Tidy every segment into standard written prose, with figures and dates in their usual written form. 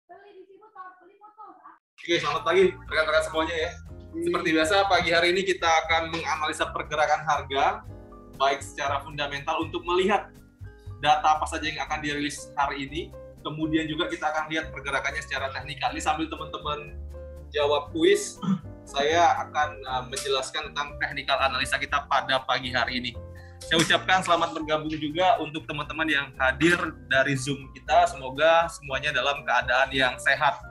Oke, selamat pagi rekan-rekan semuanya ya. Seperti biasa, pagi hari ini kita akan menganalisa pergerakan harga, baik secara fundamental untuk melihat data apa saja yang akan dirilis hari ini. Kemudian juga kita akan lihat pergerakannya secara teknikal. Ini sambil teman-teman jawab kuis, saya akan menjelaskan tentang teknikal analisa kita pada pagi hari ini. Saya ucapkan selamat bergabung juga untuk teman-teman yang hadir dari Zoom kita. Semoga semuanya dalam keadaan yang sehat.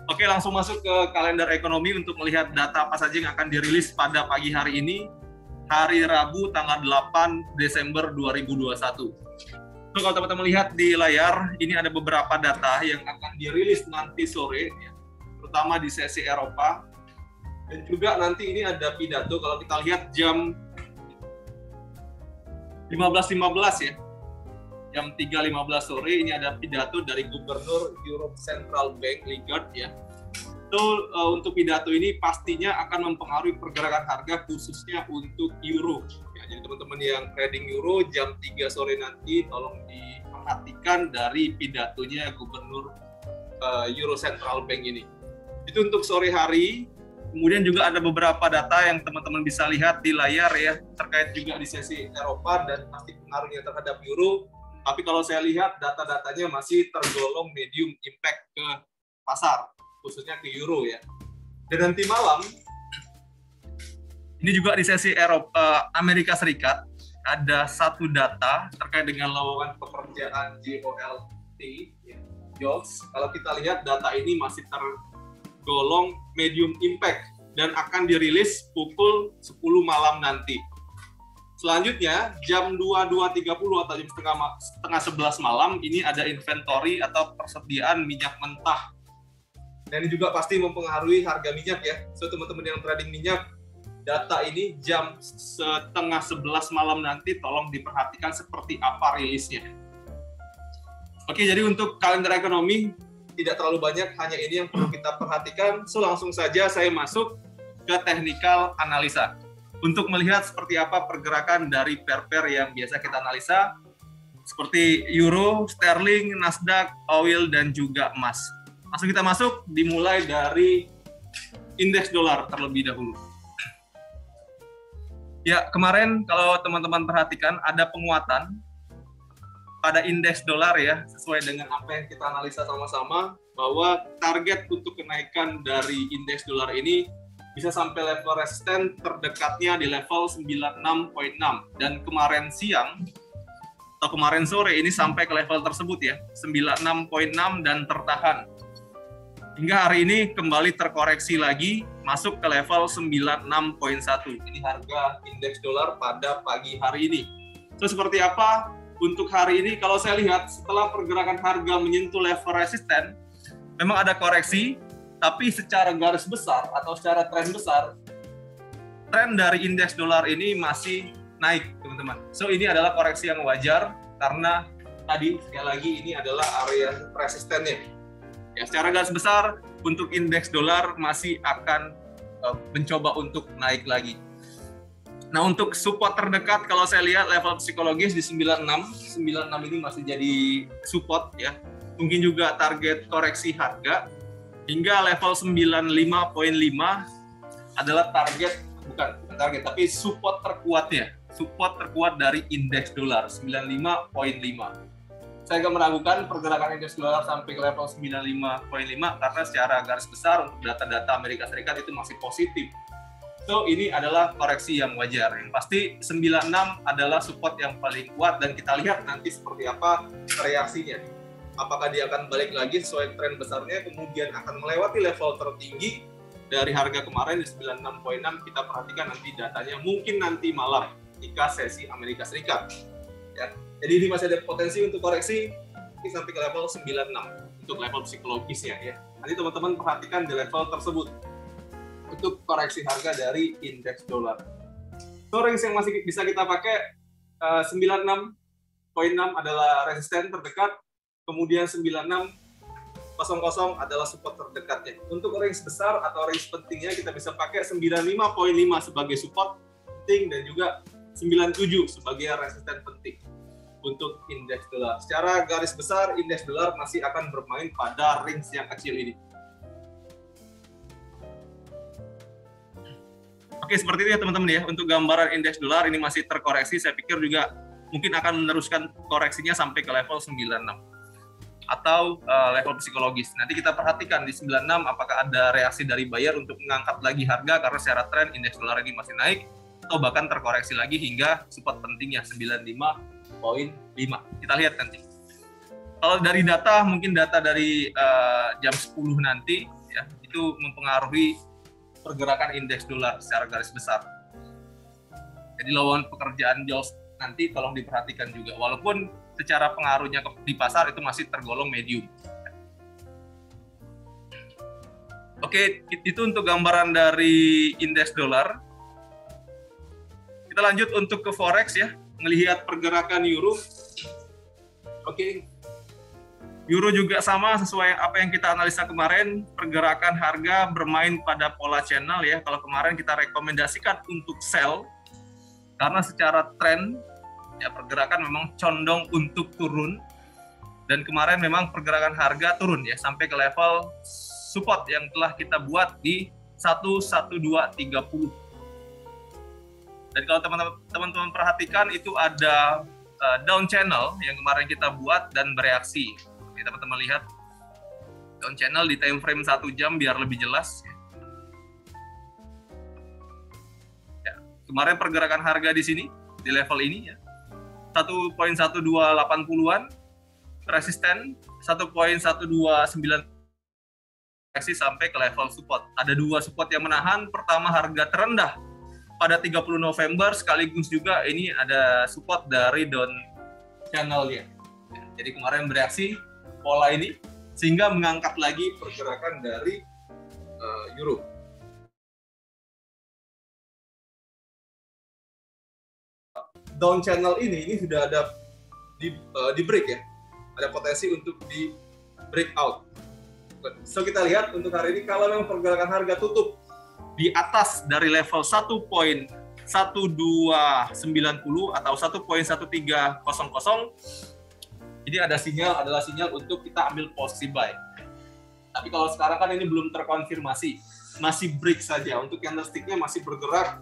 Oke, langsung masuk ke kalender ekonomi untuk melihat data apa saja yang akan dirilis pada pagi hari ini, hari Rabu tanggal 8 Desember 2021. So, kalau teman-teman lihat di layar, ini ada beberapa data yang akan dirilis nanti sore, ya, terutama di sesi Eropa. Dan juga nanti ini ada pidato, kalau kita lihat jam 15.15 ya, jam 3.15 sore ini ada pidato dari Gubernur Europe Central Bank Lagarde ya. Itu untuk pidato ini pastinya akan mempengaruhi pergerakan harga khususnya untuk euro. Ya, jadi teman-teman yang trading euro jam 3 sore nanti tolong diperhatikan dari pidatonya Gubernur Euro Central Bank ini. Itu untuk sore hari. Kemudian juga ada beberapa data yang teman-teman bisa lihat di layar ya, terkait juga di sesi Eropa dan pasti pengaruhnya terhadap euro. Tapi kalau saya lihat data-datanya masih tergolong medium impact ke pasar, khususnya ke euro ya. Dan nanti malam, ini juga di sesi Eropa, Amerika Serikat, ada satu data terkait dengan lowongan pekerjaan JOLT, ya, jobs. Kalau kita lihat data ini masih tergolong medium impact dan akan dirilis pukul 10 malam nanti. Selanjutnya, jam 22.30 atau jam setengah 11 malam, ini ada inventory atau persediaan minyak mentah. Dan ini juga pasti mempengaruhi harga minyak ya. So, teman-teman yang trading minyak, data ini jam setengah 11 malam nanti tolong diperhatikan seperti apa rilisnya. Oke, jadi untuk kalender ekonomi, tidak terlalu banyak, hanya ini yang perlu kita perhatikan. So, langsung saja saya masuk ke teknikal analisa. Untuk melihat seperti apa pergerakan dari pair-pair yang biasa kita analisa, seperti euro, sterling, Nasdaq, oil, dan juga emas. Langsung kita masuk, dimulai dari indeks dolar terlebih dahulu. Ya, kemarin kalau teman-teman perhatikan ada penguatan pada indeks dolar ya, sesuai dengan apa yang kita analisa sama-sama, bahwa target untuk kenaikan dari indeks dolar ini bisa sampai level resisten terdekatnya di level 96.6, dan kemarin siang atau kemarin sore ini sampai ke level tersebut ya, 96.6 dan tertahan. Hingga hari ini kembali terkoreksi lagi masuk ke level 96.1. Ini harga indeks dolar pada pagi hari ini. So, seperti apa untuk hari ini? Kalau saya lihat setelah pergerakan harga menyentuh level resisten, memang ada koreksi. Tapi secara garis besar atau secara tren besar, tren dari indeks dolar ini masih naik, teman-teman. So, ini adalah koreksi yang wajar karena tadi sekali lagi ini adalah area resistennya. Ya, secara garis besar untuk indeks dolar masih akan mencoba untuk naik lagi. Nah, untuk support terdekat kalau saya lihat level psikologis di 96 ini masih jadi support ya. Mungkin juga target koreksi harga. Hingga level 95.5 adalah target, bukan target, tapi support terkuatnya. Support terkuat dari indeks dolar, 95.5. Saya agak meragukan pergerakan indeks dolar sampai ke level 95.5 karena secara garis besar untuk data-data Amerika Serikat itu masih positif. So, ini adalah koreksi yang wajar. Yang pasti 96 adalah support yang paling kuat dan kita lihat nanti seperti apa reaksinya. Apakah dia akan balik lagi sesuai tren besarnya, kemudian akan melewati level tertinggi dari harga kemarin di 96.6. Kita perhatikan nanti datanya mungkin nanti malam ketika sesi Amerika Serikat. Ya. Jadi ini masih ada potensi untuk koreksi sampai ke level 96 untuk level psikologisnya ya. Nanti teman-teman perhatikan di level tersebut untuk koreksi harga dari indeks dolar. So, range yang masih bisa kita pakai 96.6 adalah resisten terdekat. Kemudian 96.00 adalah support terdekatnya. Untuk range besar atau range pentingnya kita bisa pakai 95.5 sebagai support penting dan juga 97 sebagai resisten penting. untuk indeks dolar. Secara garis besar, indeks dolar masih akan bermain pada range yang kecil ini. Oke, seperti itu ya teman-teman ya. Untuk gambaran indeks dolar ini masih terkoreksi, saya pikir juga mungkin akan meneruskan koreksinya sampai ke level 96 atau level psikologis. Nanti kita perhatikan di 96 apakah ada reaksi dari buyer untuk mengangkat lagi harga karena secara tren indeks dolar ini masih naik, atau bahkan terkoreksi lagi hingga support pentingnya 95,5. Kita lihat nanti. Kalau dari data, mungkin data dari jam 10 nanti ya, itu mempengaruhi pergerakan indeks dolar secara garis besar. Jadi lawan pekerjaan jobs nanti tolong diperhatikan juga, walaupun secara pengaruhnya di pasar itu masih tergolong medium. Oke, itu untuk gambaran dari indeks dolar. Kita lanjut untuk ke forex ya, melihat pergerakan euro. Oke, euro juga sama sesuai apa yang kita analisa kemarin, pergerakan harga bermain pada pola channel ya. Kalau kemarin kita rekomendasikan untuk sell karena secara tren ya pergerakan memang condong untuk turun, dan kemarin memang pergerakan harga turun ya sampai ke level support yang telah kita buat di 11230. Dan kalau teman-teman perhatikan itu ada down channel yang kemarin kita buat dan bereaksi. Oke, teman-teman lihat down channel di time frame 1 jam biar lebih jelas. Ya, kemarin pergerakan harga di sini di level ini ya 1.1280-an, resisten 1.129 sampai ke level support. Ada dua support yang menahan. Pertama, harga terendah pada 30 November, sekaligus juga ini ada support dari down channel-nya. Jadi kemarin bereaksi pola ini sehingga mengangkat lagi pergerakan dari euro. Down channel ini sudah ada di break ya, ada potensi untuk di breakout. So kita lihat untuk hari ini kalau memang pergerakan harga tutup di atas dari level 1.1290 atau 1.1300, ini adalah sinyal untuk kita ambil posisi buy. Tapi kalau sekarang kan ini belum terkonfirmasi, masih break saja. Untuk candlestick-nya masih bergerak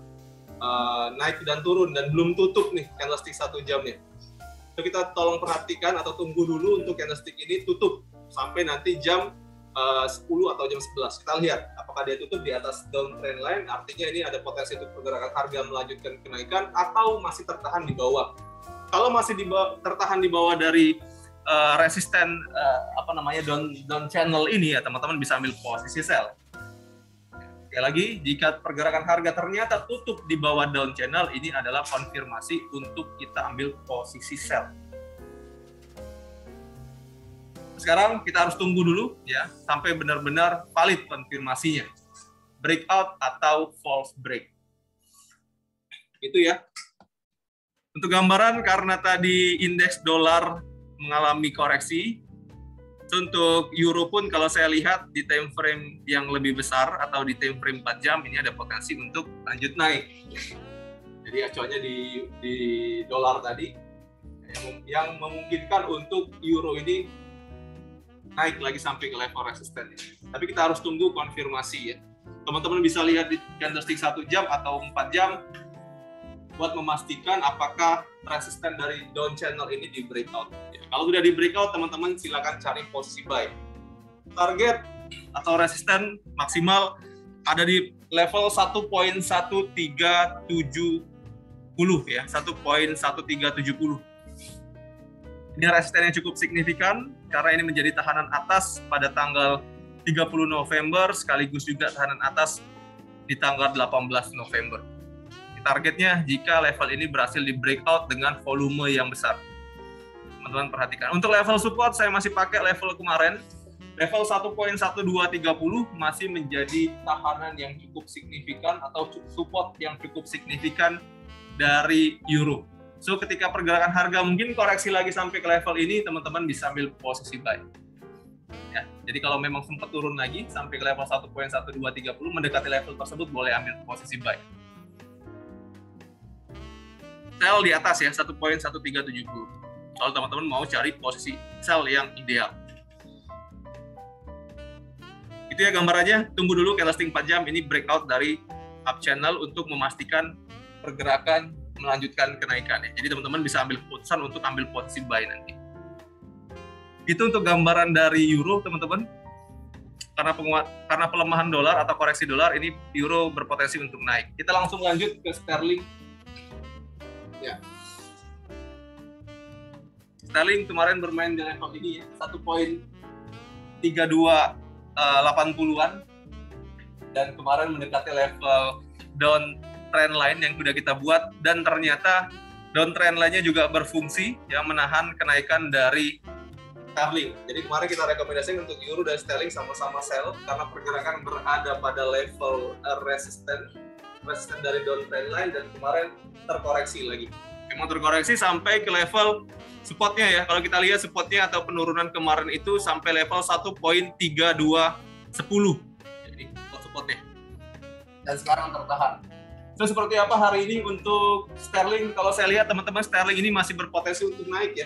naik dan turun dan belum tutup nih candlestick 1 jamnya. So kita tolong perhatikan atau tunggu dulu untuk candlestick ini tutup sampai nanti jam 10 atau jam 11. Kita lihat apakah dia tutup di atas downtrend line, artinya ini ada potensi untuk pergerakan harga melanjutkan kenaikan atau masih tertahan di bawah. Kalau masih tertahan di bawah dari resisten down channel ini ya, teman-teman bisa ambil posisi sell. Sekali lagi, jika pergerakan harga ternyata tutup di bawah down channel, ini adalah konfirmasi untuk kita ambil posisi sell. Sekarang kita harus tunggu dulu ya sampai benar-benar valid konfirmasinya, breakout atau false break. Itu ya. Untuk gambaran, karena tadi indeks dolar mengalami koreksi, untuk euro pun kalau saya lihat di time frame yang lebih besar atau di time frame 4 jam ini ada potensi untuk lanjut naik. Jadi acuannya di dolar tadi yang memungkinkan untuk euro ini naik lagi sampai ke level resisten. Tapi kita harus tunggu konfirmasi ya. Teman-teman bisa lihat di candlestick 1 jam atau 4 jam buat memastikan apakah resisten dari down channel ini di breakout. Ya, kalau sudah di breakout, teman-teman silakan cari posisi buy. Target atau resisten maksimal ada di level 1.1370 ya, 1.1370. Ini resisten yang cukup signifikan karena ini menjadi tahanan atas pada tanggal 30 November sekaligus juga tahanan atas di tanggal 18 November. Targetnya jika level ini berhasil di breakout dengan volume yang besar. Teman-teman perhatikan. Untuk level support saya masih pakai level kemarin. Level 1.1230 masih menjadi tahanan yang cukup signifikan atau support yang cukup signifikan dari euro. So ketika pergerakan harga mungkin koreksi lagi sampai ke level ini, teman-teman bisa ambil posisi buy. Ya, jadi kalau memang sempat turun lagi sampai ke level 1.1230 mendekati level tersebut boleh ambil posisi buy. Sell di atas ya, 1.1370. kalau teman-teman mau cari posisi sell yang ideal. Itu ya gambarannya. Tunggu dulu candlestick 4 jam, ini breakout dari up channel untuk memastikan pergerakan melanjutkan kenaikan ya. Jadi teman-teman bisa ambil keputusan untuk ambil posisi buy nanti. Itu untuk gambaran dari euro teman-teman. Karena pelemahan dolar atau koreksi dolar, ini euro berpotensi untuk naik. Kita langsung lanjut ke sterling. Ya. Sterling kemarin bermain di level ini ya, 1.3280-an, dan kemarin mendekati level down trend line yang sudah kita buat, dan ternyata down trend line-nya juga berfungsi ya, menahan kenaikan dari sterling. Jadi kemarin kita rekomendasikan untuk euro dan sterling sama-sama sell karena pergerakan berada pada level resisten dari down trend line, dan kemarin terkoreksi lagi. Memang terkoreksi sampai ke level supportnya ya. Kalau kita lihat supportnya atau penurunan kemarin itu sampai level 1.3210. Jadi supportnya. Dan sekarang tertahan. So, seperti apa hari ini untuk sterling? Kalau saya lihat teman-teman, sterling ini masih berpotensi untuk naik ya.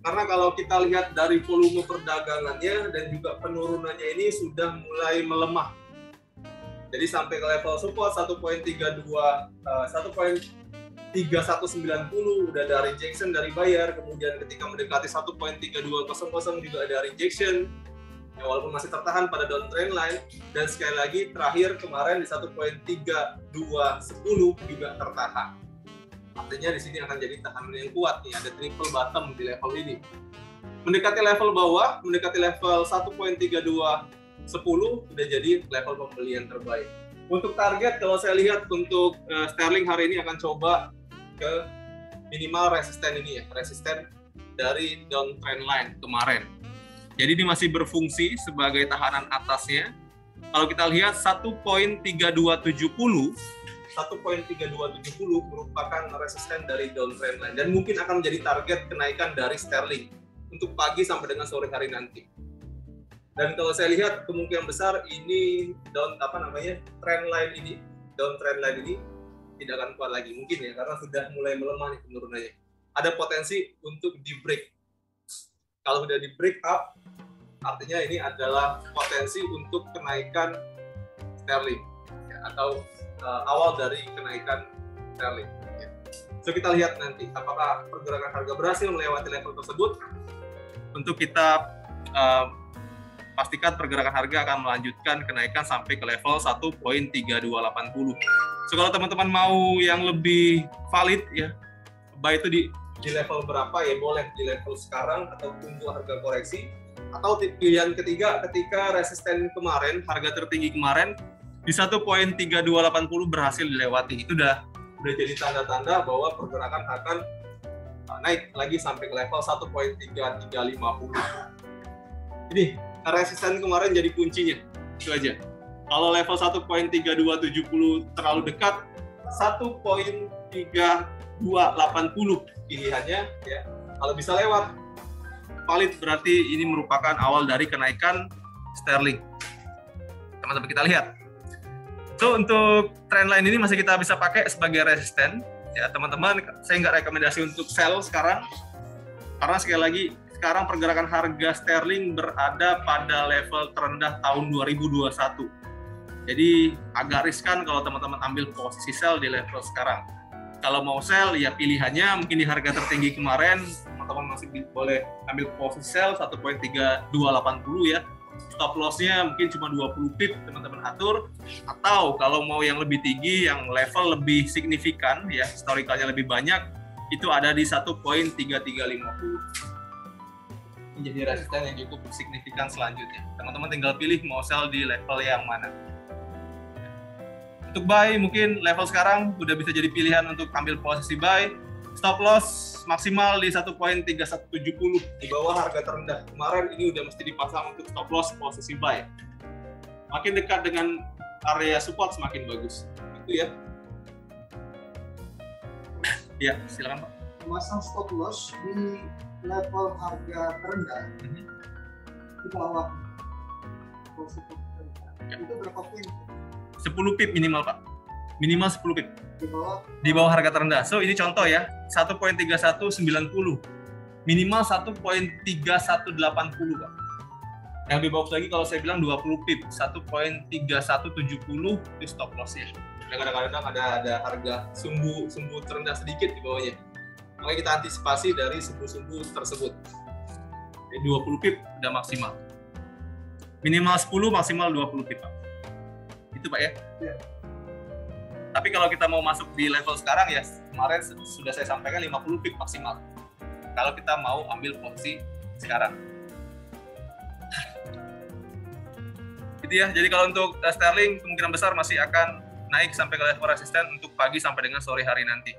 Karena kalau kita lihat dari volume perdagangannya dan juga penurunannya ini sudah mulai melemah. Jadi sampai ke level support 1.3190 udah ada rejection dari buyer, kemudian ketika mendekati 1.3200 juga ada rejection. Ya, walaupun masih tertahan pada downtrend line, dan sekali lagi terakhir kemarin di 1.3210 juga tertahan. Artinya di sini akan jadi tahanan yang kuat nih, ada triple bottom di level ini. Mendekati level bawah, mendekati level 1.3210 sudah jadi level pembelian terbaik. Untuk target kalau saya lihat untuk sterling hari ini akan coba ke minimal resisten ini ya, resisten dari downtrend line kemarin. Jadi ini masih berfungsi sebagai tahanan atasnya. Kalau kita lihat 1.3270 merupakan resisten dari downtrend line dan mungkin akan menjadi target kenaikan dari sterling untuk pagi sampai dengan sore hari nanti. Dan kalau saya lihat kemungkinan besar ini downtrend line ini tidak akan kuat lagi mungkin ya, karena sudah mulai melemah nih penurunannya. Ada potensi untuk di break. Kalau sudah di break up, artinya ini adalah potensi untuk kenaikan sterling ya, atau awal dari kenaikan sterling. Ya. So kita lihat nanti apakah pergerakan harga berhasil melewati level tersebut. Untuk kita pastikan pergerakan harga akan melanjutkan kenaikan sampai ke level 1.3280. So kalau teman-teman mau yang lebih valid ya, buy itu di level berapa ya, boleh di level sekarang atau tunggu harga koreksi. Atau pilihan ketiga, ketika resisten kemarin, harga tertinggi kemarin di 1.3280 berhasil dilewati, itu udah jadi tanda-tanda bahwa pergerakan akan naik lagi sampai ke level 1.3350. Ini resisten kemarin jadi kuncinya, itu aja. Kalau level 1.3270 terlalu dekat, 1.3280 pilihannya ya. Kalau bisa lewat valid, berarti ini merupakan awal dari kenaikan sterling. Teman-teman kita lihat. So untuk trendline ini masih kita bisa pakai sebagai resisten. Ya teman-teman, saya nggak rekomendasi untuk sell sekarang. Karena sekali lagi, sekarang pergerakan harga sterling berada pada level terendah tahun 2021. Jadi agak riskan kalau teman-teman ambil posisi sell di level sekarang. Kalau mau sell, ya pilihannya mungkin di harga tertinggi kemarin, teman-teman masih boleh ambil posisi sell 1.3280 ya. Stop loss-nya mungkin cuma 20 pip teman-teman atur. Atau kalau mau yang lebih tinggi, yang level lebih signifikan ya, historikalnya lebih banyak, itu ada di 1.3350. Ini jadi resisten yang cukup signifikan selanjutnya. Teman-teman tinggal pilih mau sell di level yang mana. Untuk buy mungkin level sekarang udah bisa jadi pilihan untuk ambil posisi buy. Stop loss maksimal di 1.3170 di bawah harga terendah kemarin, ini udah mesti dipasang untuk stop loss posisi buy. Makin dekat dengan area support semakin bagus. Itu ya. Ya, silakan Pak. Memasang stop loss di level harga terendah di bawah posisi terendah. Ya. Itu berapa poin? 10 pip minimal Pak, minimal 10 pip di bawah harga terendah. So ini contoh ya, 1.3190 minimal 1.3180 Pak. Yang di bawah lagi kalau saya bilang 20 pip, 1.3170 di stop loss ya. Kadang-kadang ada harga sumbu terendah sedikit di bawahnya. Makanya kita antisipasi dari sumbu-sumbu tersebut. Jadi 20 pip udah maksimal. Minimal 10, maksimal 20 pip Pak. Itu Pak ya. Ya. Tapi kalau kita mau masuk di level sekarang ya, kemarin sudah saya sampaikan 50 pip maksimal. Kalau kita mau ambil posisi sekarang. Gitu ya. Jadi kalau untuk sterling kemungkinan besar masih akan naik sampai ke level resisten untuk pagi sampai dengan sore hari nanti.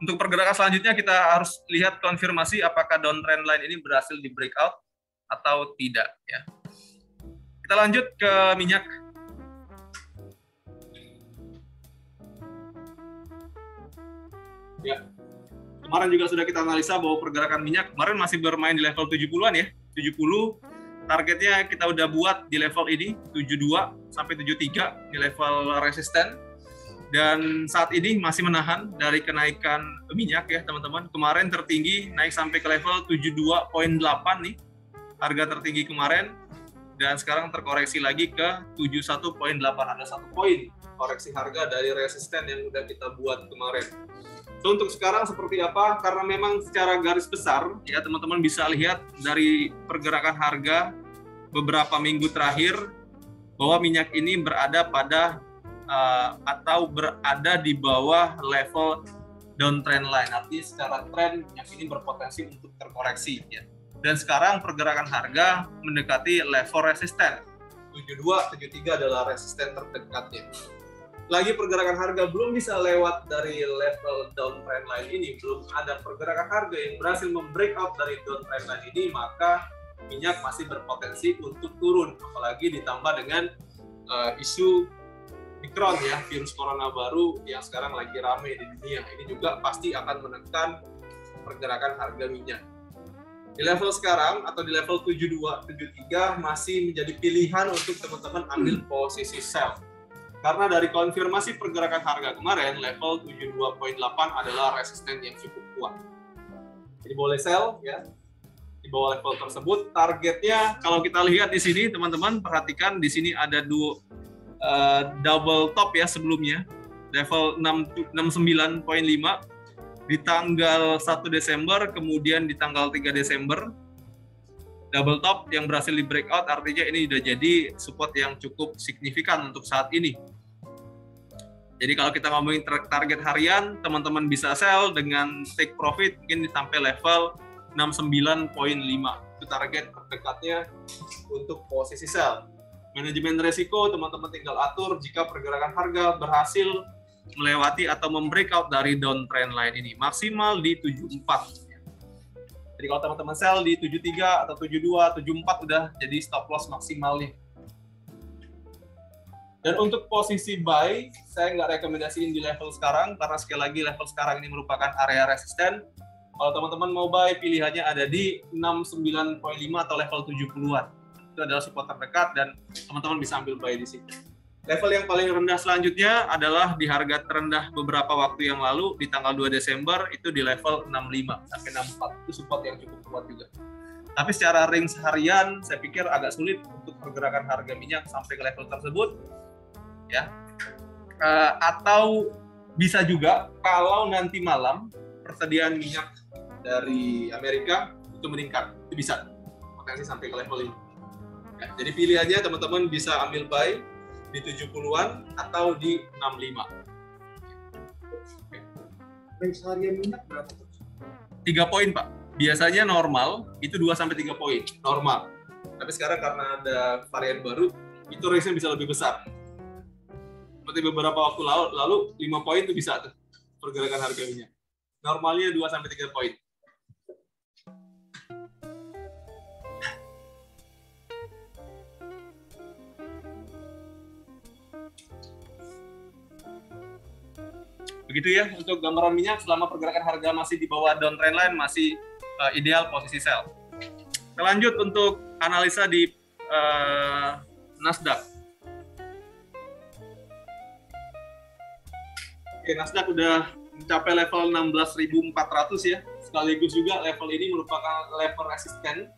Untuk pergerakan selanjutnya kita harus lihat konfirmasi apakah downtrend line ini berhasil di breakout atau tidak ya. Kita lanjut ke minyak. Ya. Kemarin juga sudah kita analisa bahwa pergerakan minyak kemarin masih bermain di level 70-an ya. 70 targetnya kita udah buat di level ini 72 sampai 73 di level resisten. Dan saat ini masih menahan dari kenaikan minyak ya teman-teman. Kemarin tertinggi naik sampai ke level 72.8 nih. Harga tertinggi kemarin. Dan sekarang terkoreksi lagi ke 71.8. Ada 1 poin koreksi harga dari resisten yang udah kita buat kemarin. So, untuk sekarang seperti apa? Karena memang secara garis besar ya teman-teman bisa lihat dari pergerakan harga beberapa minggu terakhir bahwa minyak ini berada pada atau berada di bawah level downtrend line. Artinya secara tren minyak ini berpotensi untuk terkoreksi ya. Dan sekarang pergerakan harga mendekati level resisten. 72, 73 adalah resisten terdekatnya. Lagi pergerakan harga belum bisa lewat dari level downtrend line ini, belum ada pergerakan harga yang berhasil membreakout dari downtrend line ini, maka minyak masih berpotensi untuk turun, apalagi ditambah dengan isu Omicron ya, virus corona baru yang sekarang lagi rame di dunia. Ini juga pasti akan menekan pergerakan harga minyak. Di level sekarang atau di level 72, 73 masih menjadi pilihan untuk teman-teman ambil posisi sell. Karena dari konfirmasi pergerakan harga kemarin, level 72.8 adalah resisten yang cukup kuat. Jadi boleh sell ya di bawah level tersebut. Targetnya kalau kita lihat di sini teman-teman perhatikan di sini ada double top ya sebelumnya. Level 69.5 di tanggal 1 Desember, kemudian di tanggal 3 Desember. Double top yang berhasil di breakout, artinya ini sudah jadi support yang cukup signifikan untuk saat ini. Jadi kalau kita ngomongin target harian, teman-teman bisa sell dengan take profit mungkin sampai level 69.5. Itu target terdekatnya untuk posisi sell. Manajemen resiko teman-teman tinggal atur jika pergerakan harga berhasil melewati atau membreakout dari downtrend line ini. Maksimal di 74. Jadi kalau teman-teman sell di 73 atau 72, 74 udah jadi stop loss maksimalnya. Dan untuk posisi buy, saya nggak rekomendasiin di level sekarang, karena sekali lagi level sekarang ini merupakan area resisten. Kalau teman-teman mau buy, pilihannya ada di 69.5 atau level 70-an. Itu adalah support terdekat dan teman-teman bisa ambil buy di sini. Level yang paling rendah selanjutnya adalah di harga terendah beberapa waktu yang lalu, di tanggal 2 Desember, itu di level 65 sampai 64. Itu support yang cukup kuat juga. Tapi secara range harian, saya pikir agak sulit untuk pergerakan harga minyak sampai ke level tersebut. Ya, atau bisa juga kalau nanti malam persediaan minyak dari Amerika itu meningkat, itu bisa potensi sampai ke level ini. Ya, jadi pilihannya teman-teman bisa ambil buy di 70-an atau di 65. Range harian minyak berapa? 3 poin Pak. Biasanya normal itu 2-3 poin normal. Tapi sekarang karena ada varian baru, itu range-nya bisa lebih besar. Seperti beberapa waktu lalu 5 poin itu bisa tuh pergerakan harga minyak. Normalnya 2-3 poin. Begitu ya untuk gambaran minyak, selama pergerakan harga masih di bawah downtrend line masih ideal posisi sell. Kita lanjut untuk analisa di Nasdaq. Oke, Nasdaq udah mencapai level 16.400 ya. sekaligus juga level ini merupakan level resisten.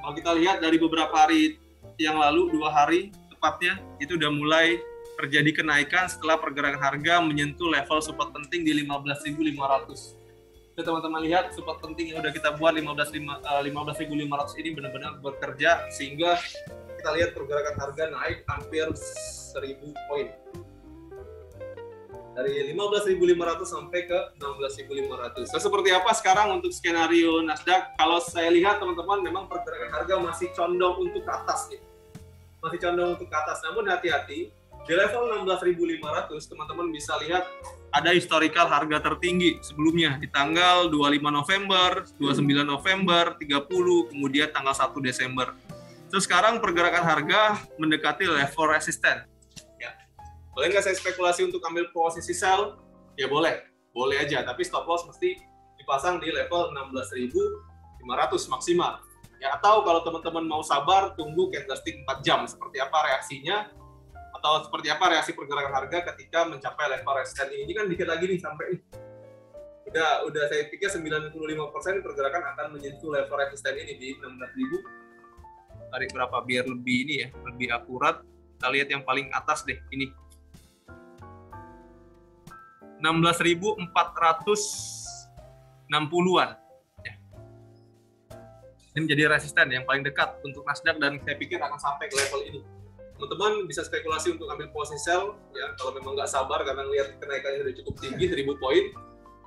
Kalau kita lihat dari beberapa hari yang lalu, 2 hari tepatnya, itu udah mulai terjadi kenaikan setelah pergerakan harga menyentuh level support penting di 15.500. Teman-teman lihat support penting yang udah kita buat 15.500 ini benar-benar bekerja, sehingga kita lihat pergerakan harga naik hampir 1.000 poin. Dari 15.500 sampai ke 16.500. Nah, seperti apa sekarang untuk skenario Nasdaq? Kalau saya lihat teman-teman, memang pergerakan harga masih condong untuk ke atas, gitu. Masih condong untuk ke atas. Namun hati-hati, di level 16.500 teman-teman bisa lihat ada historical harga tertinggi sebelumnya di tanggal 25 November, 29 November, 30, kemudian tanggal 1 Desember. Terus sekarang pergerakan harga mendekati level resisten. Boleh nggak saya spekulasi untuk ambil posisi sell? Ya boleh aja. Tapi stop loss mesti dipasang di level 16.500 maksimal. Ya, atau kalau teman-teman mau sabar, tunggu candlestick 4 jam. Seperti apa reaksinya? Atau seperti apa reaksi pergerakan harga ketika mencapai level resisten ini? Ini kan dikit lagi nih sampai udah saya pikir 95% pergerakan akan menyentuh level resisten ini di 16.000. Tarik berapa biar lebih ini ya, lebih akurat. Kita lihat yang paling atas deh, ini. 16.460-an. Ya. Ini menjadi resisten yang paling dekat untuk Nasdaq dan saya pikir akan sampai ke level ini. Teman-teman bisa spekulasi untuk ambil posisi sell ya, kalau memang nggak sabar karena lihat kenaikannya sudah cukup tinggi 1.000 poin.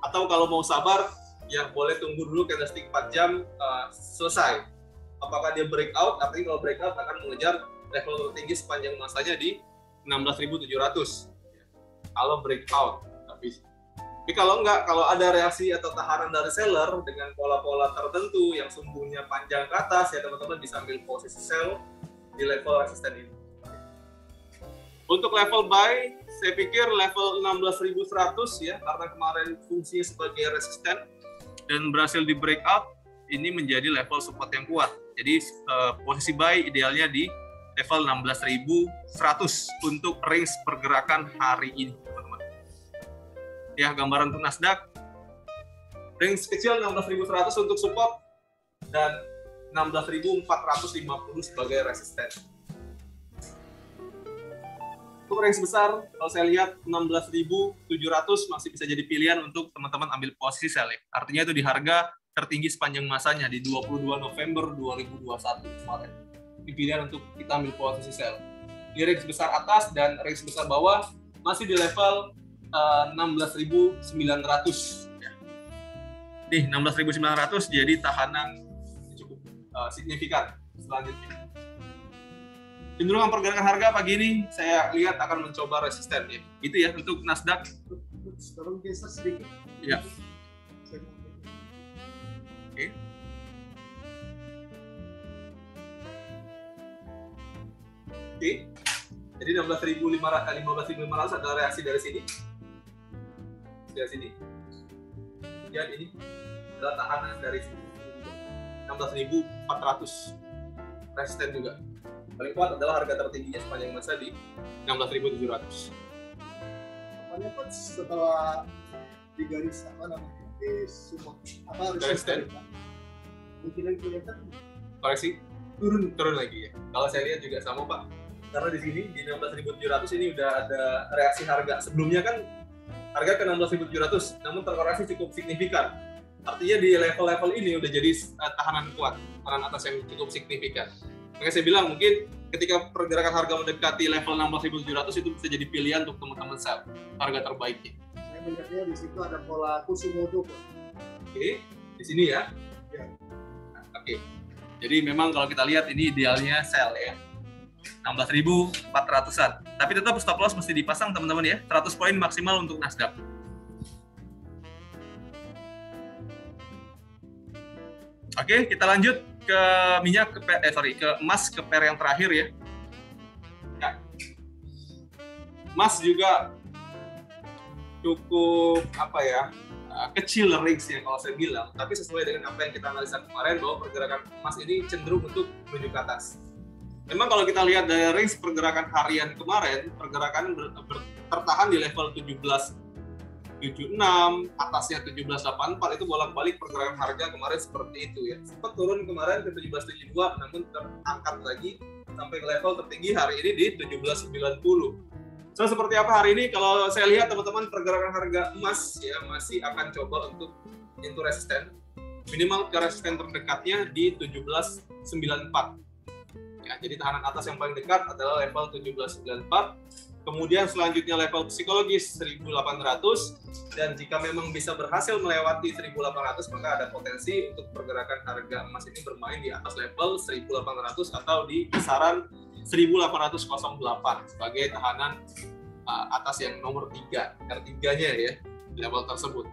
Atau kalau mau sabar ya boleh tunggu dulu candlestick 4 jam selesai. Apakah dia breakout? Artinya kalau breakout akan mengejar level tertinggi sepanjang masanya di 16.700. Kalau breakout. Tapi kalau enggak, kalau ada reaksi atau tahanan dari seller dengan pola-pola tertentu yang sumbunya panjang ke atas, ya teman-teman bisa ambil posisi sell di level resisten ini. Untuk level buy, saya pikir level 16.100 ya, karena kemarin fungsinya sebagai resisten dan berhasil di breakout, ini menjadi level support yang kuat. Jadi posisi buy idealnya di level 16.100 untuk range pergerakan hari ini. Ya, gambaran untuk Nasdaq, range kecil 16.100 untuk support dan 16.450 sebagai resisten. Untuk range besar, kalau saya lihat 16.700 masih bisa jadi pilihan untuk teman-teman ambil posisi sell. Artinya itu di harga tertinggi sepanjang masanya di 22 November 2021 kemarin. Ini pilihan untuk kita ambil posisi sell. Di range besar atas dan range besar bawah masih di level 16.900. Nih 16.900 jadi tahanan cukup signifikan selanjutnya. Cenderungan pergerakan harga pagi ini saya lihat akan mencoba resisten ya. Itu ya untuk Nasdaq. Sekarang geser sedikit. Ya. Oke. Oke. Jadi 15.500 adalah reaksi dari sini. Dari sini. Dan ini adalah tahanan dari sini. 16.400. Resisten juga. Paling kuat adalah harga tertingginya sepanjang masa di 16.700. Apanya Pak setelah di garis apa namanya? Di support apa resisten? Mungkin kelihatan Koreksi turun lagi ya. Kalau saya lihat juga sama Pak. Karena di sini di 16.700 ini udah ada reaksi harga. Sebelumnya kan harga ke 16.700, namun terkoreksi cukup signifikan. Artinya di level-level ini udah jadi tahanan kuat, tahanan atas yang cukup signifikan. Makanya saya bilang mungkin ketika pergerakan harga mendekati level 16.700 itu bisa jadi pilihan untuk teman-teman sell harga terbaiknya. Saya melihatnya di situ ada pola Kusumodo. Oke, di sini ya. Oke. Jadi memang kalau kita lihat ini idealnya sell ya. 16.400-an. Tapi tetap stop loss mesti dipasang teman-teman ya. 100 poin maksimal untuk Nasdaq. Oke, kita lanjut ke minyak ke emas ke pair yang terakhir ya. Ya. Emas juga cukup apa ya? Kecil range-nya kalau saya bilang, tapi sesuai dengan apa yang kita analisa kemarin bahwa pergerakan emas ini cenderung untuk menuju ke atas. Memang kalau kita lihat dari range pergerakan harian kemarin, pergerakan tertahan di level 17.000 1776, atasnya 1784, itu bolak-balik pergerakan harga kemarin seperti itu ya. Sempat turun kemarin ke 1772, namun terangkat lagi sampai ke level tertinggi hari ini di 1790. So, seperti apa hari ini? Kalau saya lihat teman-teman, pergerakan harga emas ya masih akan coba untuk into resisten. Minimal ke resisten terdekatnya di 1794. Ya, jadi tahanan atas yang paling dekat adalah level 1794. Kemudian selanjutnya level psikologis 1800, dan jika memang bisa berhasil melewati 1800 maka ada potensi untuk pergerakan harga emas ini bermain di atas level 1800 atau di kisaran 1808 sebagai tahanan atas yang nomor 3, R3-nya ya, di level tersebut.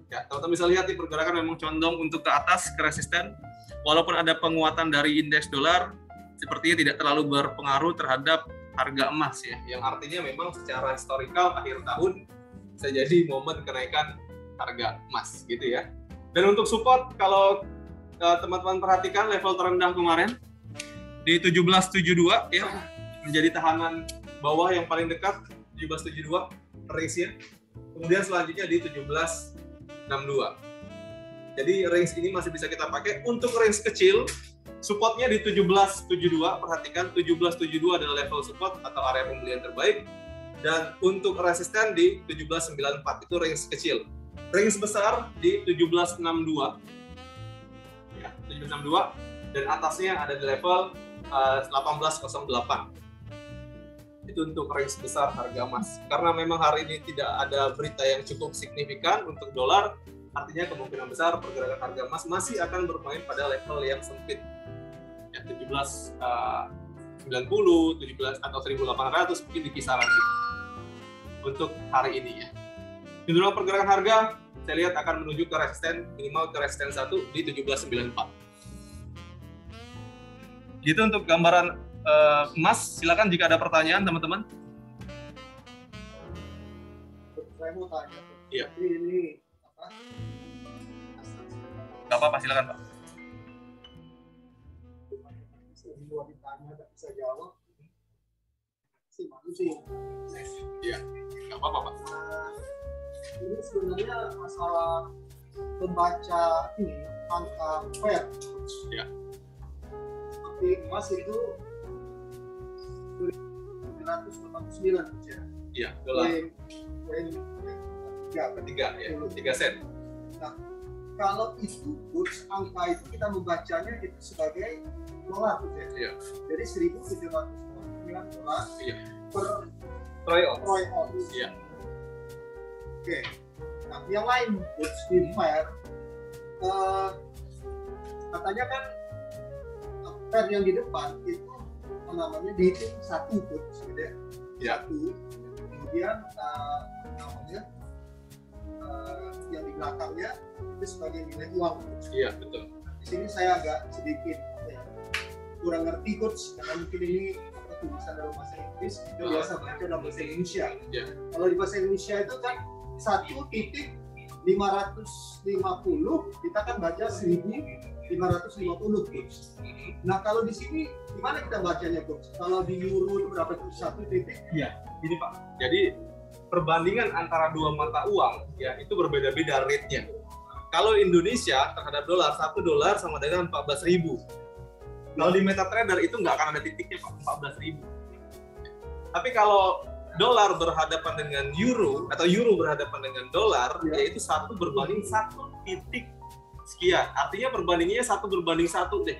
Ya, teman-teman bisa lihat nih pergerakan memang condong untuk ke atas, ke resisten. Walaupun ada penguatan dari indeks dolar, sepertinya tidak terlalu berpengaruh terhadap harga emas ya, yang artinya memang secara historikal akhir tahun bisa jadi momen kenaikan harga emas gitu ya. Dan untuk support, kalau teman-teman perhatikan level terendah kemarin di 1772 ya, menjadi tahanan bawah yang paling dekat 1772 range-nya. Kemudian selanjutnya di 1762. Jadi range ini masih bisa kita pakai untuk range kecil. Supportnya di 1772, perhatikan 1772 adalah level support atau area pembelian terbaik, dan untuk resisten di 1794 itu range kecil. Range besar di 1762 ya, 1762, dan atasnya ada di level 1808. Itu untuk range besar harga emas. Karena memang hari ini tidak ada berita yang cukup signifikan untuk dolar, artinya kemungkinan besar pergerakan harga emas masih akan bermain pada level yang sempit. 1790, 17 atau 1800 mungkin di kisaran itu untuk hari ini ya. Cenderung pergerakan harga saya lihat akan menuju ke resisten, minimal ke resisten 1 di 1794. Gitu untuk gambaran emas. Silakan jika ada pertanyaan teman-teman. Saya mau tanya. Iya. Ini apa? Gak apa-apa, silakan Pak. Semua ditanya nggak bisa jawab. Si malu sih. Iya, nggak apa-apa Pak. Ini sebenarnya masalah membaca ini angka fair. Iya. Seperti emas itu 989 ya. Iya, dolar. Ketiga ya, 3 sen. Nah, kalau itu kurs angka itu kita membacanya itu sebagai dolar ya. Iya. Jadi 1.749 dolar per troy ounce. Iya. Oke. Nah, yang lain kurs di fair katanya kan fair yang di depan itu namanya dihitung satu kurs gitu ya. Satu. Kemudian namanya yang di belakangnya itu sebagai nilai uang. Iya, betul. Di sini saya agak sedikit kurang ngerti coach, karena mungkin ini tulisan dalam bahasa Inggris, itu biasa baca dalam bahasa Indonesia. Yeah. Kalau di bahasa Indonesia itu kan 1.550, kita kan baca 1.550 coach. Nah kalau di sini gimana kita bacanya coach? Kalau di euro itu berapa tuh? 1 titik? Iya, gini Pak. Jadi perbandingan antara dua mata uang ya itu berbeda-beda rate-nya. Kalau Indonesia terhadap dolar, $1 sama dengan 14.000. Kalau di MetaTrader itu nggak akan ada titiknya Pak, 14.000. Tapi kalau dolar berhadapan dengan euro atau euro berhadapan dengan dolar, yaitu 1 berbanding 1 titik sekian. Artinya perbandingannya 1 berbanding 1 deh.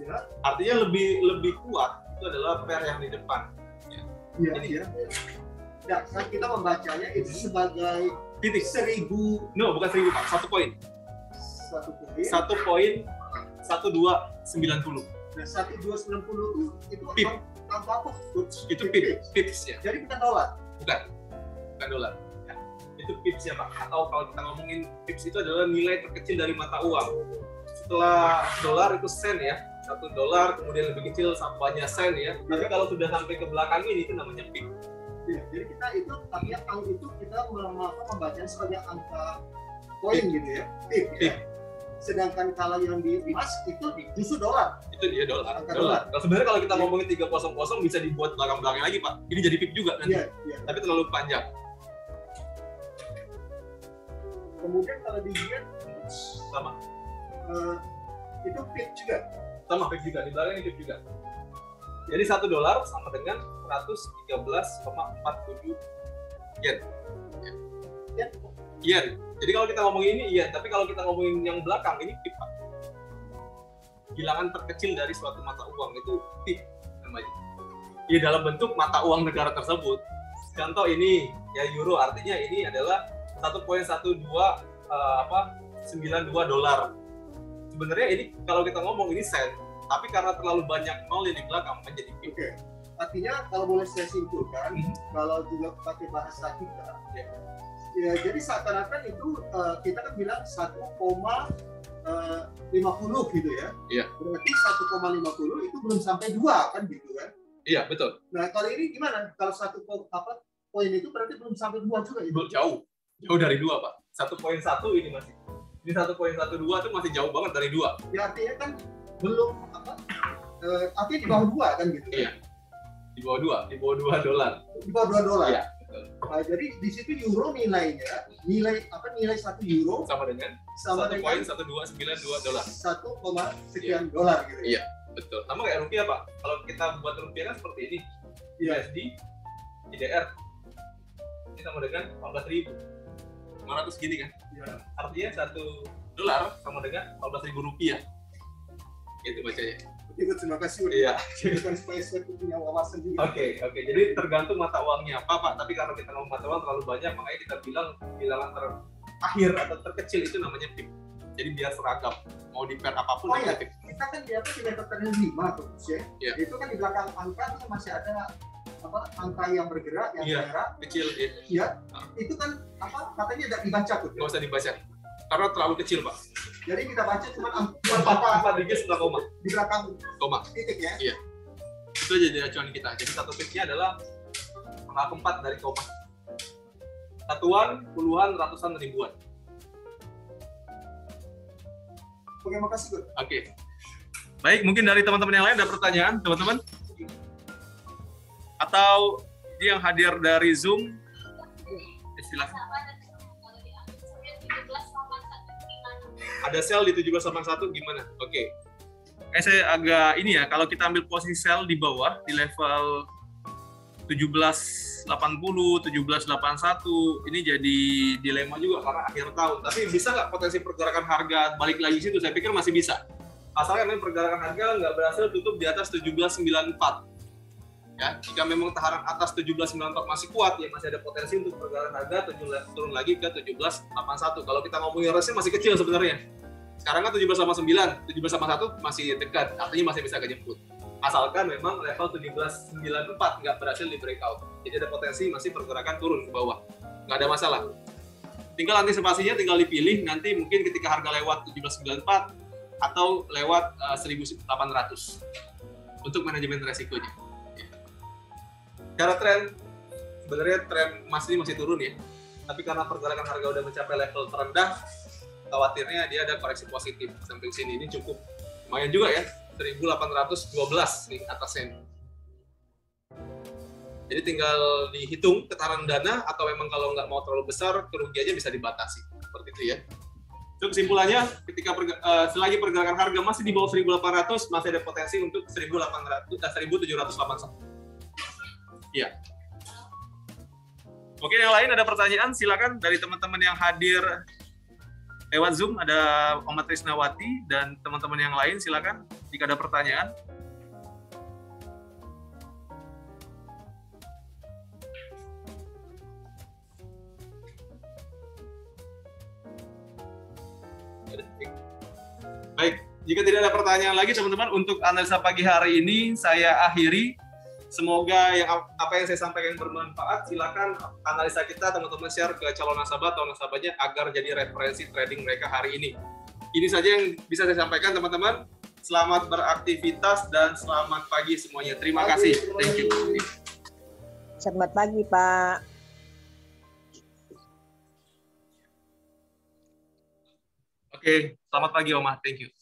Ya. Artinya lebih kuat itu adalah pair yang di depan. Iya. Nah, kan kita membacanya itu sebagai titik 1.000. No, bukan 1.000 Pak, 1 poin. 1 poin 1290. Nah, 1290 itu pip. Apa apa? Itu pips ya. Jadi bukan dolar. Bukan dolar. Ya. Itu pips ya Pak. Atau kalau kita ngomongin pips itu adalah nilai terkecil dari mata uang. Setelah dolar itu sen ya. $1, kemudian lebih kecil banyak sen ya. Tapi kalau sudah sampai ke belakang ini itu namanya pip. Ya, jadi kita itu artinya angka itu kita membacanya sebagai angka poin gitu ya. Pip. Ya. Sedangkan kalau yang di emas itu justru dolar. Itu dia dolar. Kalau sebenarnya kalau kita ngomongin 300 bisa dibuat belakang-belakang lagi Pak. Ini jadi pip juga nanti. Iya. Tapi terlalu panjang. Kemudian kalau di yen Sama. Itu pip juga. Sama pip juga, di belakang pip juga. Jadi $1 sama dengan 113,47 yen. Yen. Yen. Jadi kalau kita ngomongin ini yen, tapi kalau kita ngomongin yang belakang ini pip, Pak. Bilangan terkecil dari suatu mata uang itu pip namanya. Ya dalam bentuk mata uang negara tersebut. Contoh ini ya euro, artinya ini adalah 1,12 $92. Sebenarnya ini kalau kita ngomong ini sen, tapi karena terlalu banyak nol di belakang menjadi pip. Oke. Artinya kalau boleh saya simpulkan, kalau juga pakai bahasa kita, ya jadi seakan-akan itu kita kan bilang 1,50 gitu ya. Iya. Berarti 1,50 itu belum sampai 2 kan gitu kan? Iya, betul. Nah, kalau ini gimana? Kalau poin itu berarti belum sampai 2 juga itu? Jauh dari 2, Pak. 1,1 ini masih. Ini 1,12 itu masih jauh banget dari 2. Ya artinya kan belum artinya di bawah 2 kan gitu. Iya. Di bawah $2. Di bawah $2. Iya, betul. Nah, jadi di situ euro nilainya, nilai 1 euro sama dengan $1,1292. 1, sekian dolar gitu. Iya, betul. Sama kayak rupiah, Pak. Kalau kita buat rupiah kan seperti ini. USD, IDR. Ini sama dengan 14.500 gini kan. Ya. Artinya $1 sama dengan 14.000 rupiah. Itu bacanya. Itu terima kasih Iya. Bukan supaya saya punya wawasan juga. Oke. Jadi tergantung mata uangnya apa, Pak. Tapi karena kita ngomong mata uang terlalu banyak, makanya kita bilang bilangan terakhir atau terkecil itu namanya pip. Jadi biar seragam. Mau di pair apapun namanya pip. Kita kan di atas tidak terkena 5 tuh, ya. Iya. Itu kan di belakang angka masih ada angka yang bergerak, yang merah. Kecil. Iya. Itu kan katanya tidak dibaca tuh. Nggak usah dibaca. Karena terlalu kecil, Pak. Jadi kita baca cuma 4 digit setelah koma. Di belakang Koma. titik ya. Iya. Itu jadi acuan kita. Jadi satu pipnya adalah angka keempat dari koma. Satuan, puluhan, ratusan, ribuan. Oke, makasih, Gus. Oke. Baik, mungkin dari teman-teman yang lain ada pertanyaan, teman-teman? Atau yang hadir dari Zoom? Silakan. Ada sel di 1781 gimana? Oke. Saya agak ini ya, kalau kita ambil posisi sel di bawah di level 1780, 1781 ini jadi dilema juga karena akhir tahun. Tapi bisa nggak potensi pergerakan harga balik lagi situ? Saya pikir masih bisa. Asalkan pergerakan harga nggak berhasil tutup di atas 1794. Ya, jika memang tahanan atas 1794 masih kuat, ya masih ada potensi untuk pergerakan harga turun lagi ke 1781. Kalau kita ngomongin range masih kecil sebenarnya. Sekarang kan 1789, 1781 masih dekat, artinya masih bisa kejemput. Asalkan memang level 1794 nggak berhasil di breakout. Jadi ada potensi masih pergerakan turun ke bawah. Nggak ada masalah. Tinggal antisipasinya tinggal dipilih, nanti mungkin ketika harga lewat 1794 atau lewat 1800 untuk manajemen resikonya. Cara tren, sebenarnya tren emas ini masih turun ya. Tapi karena pergerakan harga udah mencapai level terendah, khawatirnya dia ada koreksi positif sampai sini. Ini cukup lumayan juga ya, 1812 nih atasnya. Jadi tinggal dihitung tekanan dana atau memang kalau nggak mau terlalu besar, kerugiannya bisa dibatasi. Seperti itu ya. So, kesimpulannya, ketika selagi pergerakan harga masih di bawah 1800, masih ada potensi untuk 1781. Iya. Oke, yang lain ada pertanyaan, silakan dari teman-teman yang hadir lewat Zoom, ada Oma Trisnawati dan teman-teman yang lain, silakan jika ada pertanyaan. Baik, jika tidak ada pertanyaan lagi teman-teman, untuk analisa pagi hari ini saya akhiri. Semoga apa yang saya sampaikan bermanfaat. Silakan analisa kita teman-teman share ke calon nasabah atau nasabahnya agar jadi referensi trading mereka hari ini. Ini saja yang bisa saya sampaikan teman-teman. Selamat beraktivitas dan selamat pagi semuanya. Terima kasih. Thank you. Selamat pagi, Pak. Oke, selamat pagi Oma. Thank you.